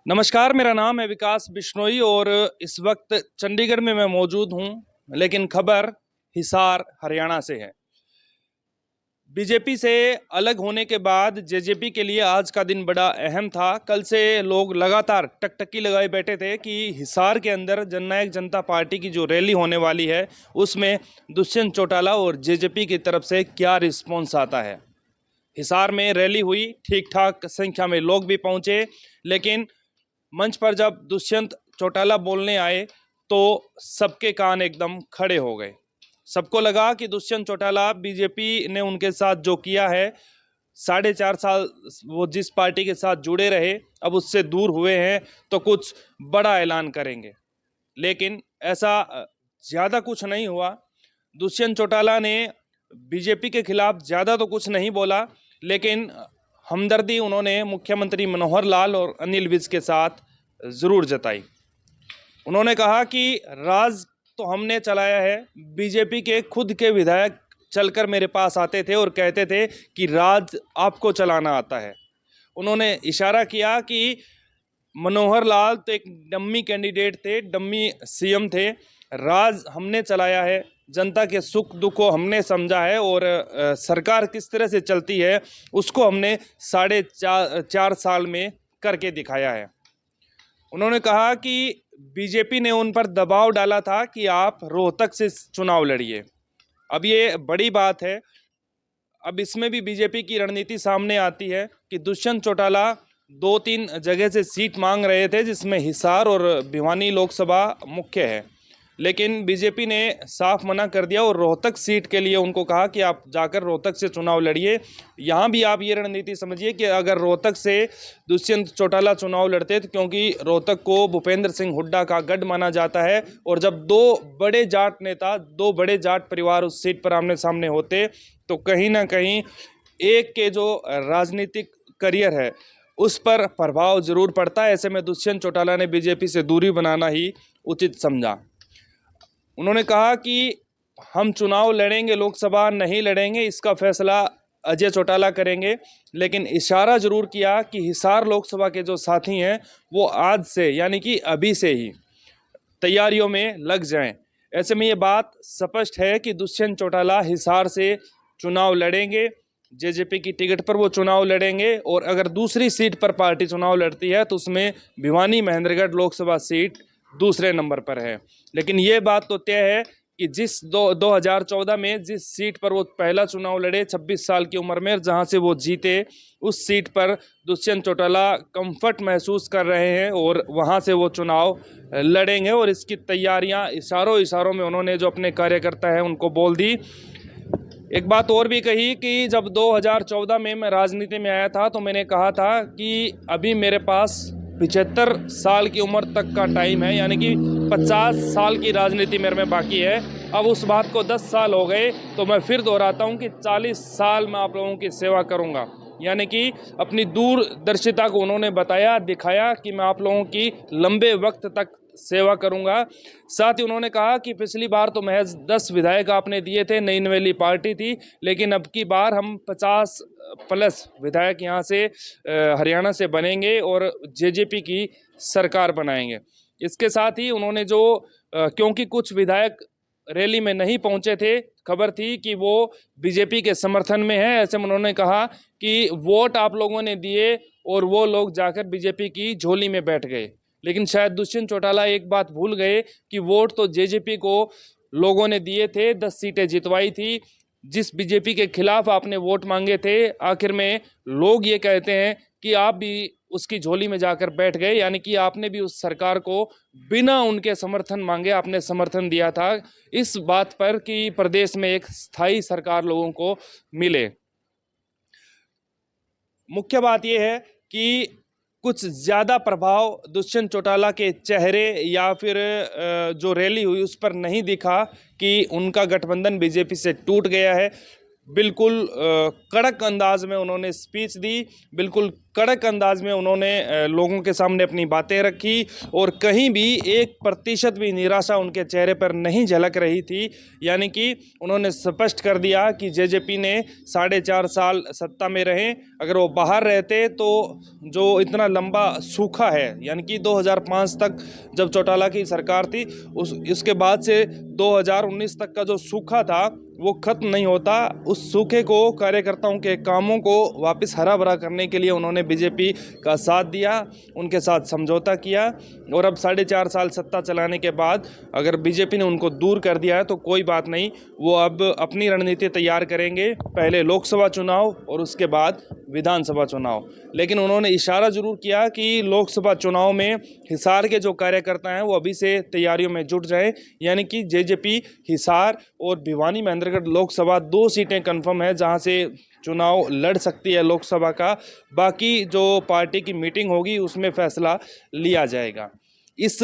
नमस्कार, मेरा नाम है विकास बिश्नोई और इस वक्त चंडीगढ़ में मैं मौजूद हूं। लेकिन खबर हिसार हरियाणा से है। बीजेपी से अलग होने के बाद जेजेपी के लिए आज का दिन बड़ा अहम था। कल से लोग लगातार टकटकी लगाए बैठे थे कि हिसार के अंदर जननायक जनता पार्टी की जो रैली होने वाली है उसमें दुष्यंत चौटाला और जेजेपी की तरफ से क्या रिस्पॉन्स आता है। हिसार में रैली हुई, ठीक ठाक संख्या में लोग भी पहुंचे, लेकिन मंच पर जब दुष्यंत चौटाला बोलने आए तो सबके कान एकदम खड़े हो गए। सबको लगा कि दुष्यंत चौटाला, बीजेपी ने उनके साथ जो किया है, 4.5 साल वो जिस पार्टी के साथ जुड़े रहे, अब उससे दूर हुए हैं तो कुछ बड़ा ऐलान करेंगे। लेकिन ऐसा ज़्यादा कुछ नहीं हुआ। दुष्यंत चौटाला ने बीजेपी के खिलाफ ज़्यादा तो कुछ नहीं बोला, लेकिन हमदर्दी उन्होंने मुख्यमंत्री मनोहर लाल और अनिल विज के साथ ज़रूर जताई। उन्होंने कहा कि राज तो हमने चलाया है। बीजेपी के खुद के विधायक चलकर मेरे पास आते थे और कहते थे कि राज आपको चलाना आता है। उन्होंने इशारा किया कि मनोहर लाल तो एक डम्मी कैंडिडेट थे, डम्मी सीएम थे। राज हमने चलाया है, जनता के सुख दुख को हमने समझा है और सरकार किस तरह से चलती है उसको हमने 4.5 साल में करके दिखाया है। उन्होंने कहा कि बीजेपी ने उन पर दबाव डाला था कि आप रोहतक से चुनाव लड़िए। अब ये बड़ी बात है। अब इसमें भी बीजेपी की रणनीति सामने आती है कि दुष्यंत चौटाला 2-3 जगह से सीट मांग रहे थे, जिसमें हिसार और भिवानी लोकसभा मुख्य है, लेकिन बीजेपी ने साफ मना कर दिया और रोहतक सीट के लिए उनको कहा कि आप जाकर रोहतक से चुनाव लड़िए। यहाँ भी आप ये रणनीति समझिए कि अगर रोहतक से दुष्यंत चौटाला चुनाव लड़ते तो, क्योंकि रोहतक को भूपेंद्र सिंह हुड्डा का गढ़ माना जाता है, और जब दो बड़े जाट नेता, दो बड़े जाट परिवार उस सीट पर आमने सामने होते तो कहीं ना कहीं एक के जो राजनीतिक करियर है उस पर प्रभाव जरूर पड़ता है। ऐसे में दुष्यंत चौटाला ने बीजेपी से दूरी बनाना ही उचित समझा। उन्होंने कहा कि हम चुनाव लड़ेंगे, लोकसभा नहीं लड़ेंगे, इसका फैसला अजय चौटाला करेंगे, लेकिन इशारा जरूर किया कि हिसार लोकसभा के जो साथी हैं वो आज से, यानी कि अभी से ही तैयारियों में लग जाएं। ऐसे में ये बात स्पष्ट है कि दुष्यंत चौटाला हिसार से चुनाव लड़ेंगे, जेजेपी की टिकट पर वो चुनाव लड़ेंगे, और अगर दूसरी सीट पर पार्टी चुनाव लड़ती है तो उसमें भिवानी महेंद्रगढ़ लोकसभा सीट दूसरे नंबर पर है। लेकिन ये बात तो तय है कि 2014 में जिस सीट पर वो पहला चुनाव लड़े 26 साल की उम्र में, जहां से वो जीते, उस सीट पर दुष्यंत चौटाला कंफर्ट महसूस कर रहे हैं और वहां से वो चुनाव लड़ेंगे। और इसकी तैयारियां इशारों में उन्होंने जो अपने कार्यकर्ता हैं उनको बोल दी। एक बात और भी कही कि जब 2014 में मैं राजनीति में आया था तो मैंने कहा था कि अभी मेरे पास 75 साल की उम्र तक का टाइम है, यानी कि 50 साल की राजनीति मेरे में बाकी है। अब उस बात को 10 साल हो गए तो मैं फिर दोहराता हूं कि 40 साल मैं आप लोगों की सेवा करूंगा। यानी कि अपनी दूरदर्शिता को उन्होंने बताया, दिखाया कि मैं आप लोगों की लंबे वक्त तक सेवा करूंगा। साथ ही उन्होंने कहा कि पिछली बार तो महज 10 विधायक आपने दिए थे, नई नवेली पार्टी थी, लेकिन अब की बार हम 50+ विधायक यहाँ से हरियाणा से बनेंगे और जेजेपी की सरकार बनाएंगे। इसके साथ ही उन्होंने जो क्योंकि कुछ विधायक रैली में नहीं पहुंचे थे, खबर थी कि वो बीजेपी के समर्थन में है, ऐसे में उन्होंने कहा कि वोट आप लोगों ने दिए और वो लोग जाकर बीजेपी की झोली में बैठ गए। लेकिन शायद दुष्यंत चौटाला एक बात भूल गए कि वोट तो जेजेपी को लोगों ने दिए थे, 10 सीटें जितवाई थी। जिस बीजेपी के खिलाफ आपने वोट मांगे थे, आखिर में लोग ये कहते हैं कि आप भी उसकी झोली में जाकर बैठ गए, यानी कि आपने भी उस सरकार को बिना उनके समर्थन मांगे आपने समर्थन दिया था इस बात पर कि प्रदेश में एक स्थायी सरकार लोगों को मिले। मुख्य बात यह है कि कुछ ज़्यादा प्रभाव दुष्यंत चौटाला के चेहरे या फिर जो रैली हुई उस पर नहीं दिखा कि उनका गठबंधन बीजेपी से टूट गया है। बिल्कुल कड़क अंदाज में उन्होंने स्पीच दी, बिल्कुल कड़क अंदाज में उन्होंने लोगों के सामने अपनी बातें रखी और कहीं भी 1% भी निराशा उनके चेहरे पर नहीं झलक रही थी। यानी कि उन्होंने स्पष्ट कर दिया कि जेजेपी ने 4.5 साल सत्ता में रहे, अगर वो बाहर रहते तो जो इतना लंबा सूखा है, यानी कि 2005 तक जब चौटाला की सरकार थी उसके बाद से 2019 तक का जो सूखा था वो खत्म नहीं होता। उस सूखे को, कार्यकर्ताओं के कामों को वापस हरा भरा करने के लिए उन्होंने बीजेपी का साथ दिया, उनके साथ समझौता किया और अब 4.5 साल सत्ता चलाने के बाद अगर बीजेपी ने उनको दूर कर दिया है तो कोई बात नहीं, वो अब अपनी रणनीति तैयार करेंगे, पहले लोकसभा चुनाव और उसके बाद विधानसभा चुनाव। लेकिन उन्होंने इशारा जरूर किया कि लोकसभा चुनाव में हिसार के जो कार्यकर्ता हैं वो अभी से तैयारियों में जुट जाएं, यानी कि जेजेपी हिसार और भिवानी महेंद्रगढ़ लोकसभा 2 सीटें कंफर्म है जहां से चुनाव लड़ सकती है लोकसभा का। बाकी जो पार्टी की मीटिंग होगी उसमें फैसला लिया जाएगा। इस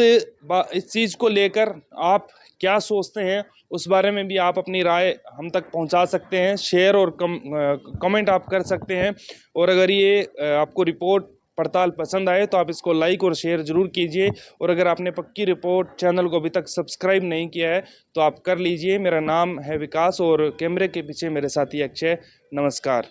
चीज़ को लेकर आप क्या सोचते हैं, उस बारे में भी आप अपनी राय हम तक पहुंचा सकते हैं, शेयर और कमेंट आप कर सकते हैं। और अगर ये आपको रिपोर्ट पड़ताल पसंद आए तो आप इसको लाइक और शेयर ज़रूर कीजिए। और अगर आपने पक्की रिपोर्ट चैनल को अभी तक सब्सक्राइब नहीं किया है तो आप कर लीजिए। मेरा नाम है विकास और कैमरे के पीछे मेरे साथी अक्षय। नमस्कार।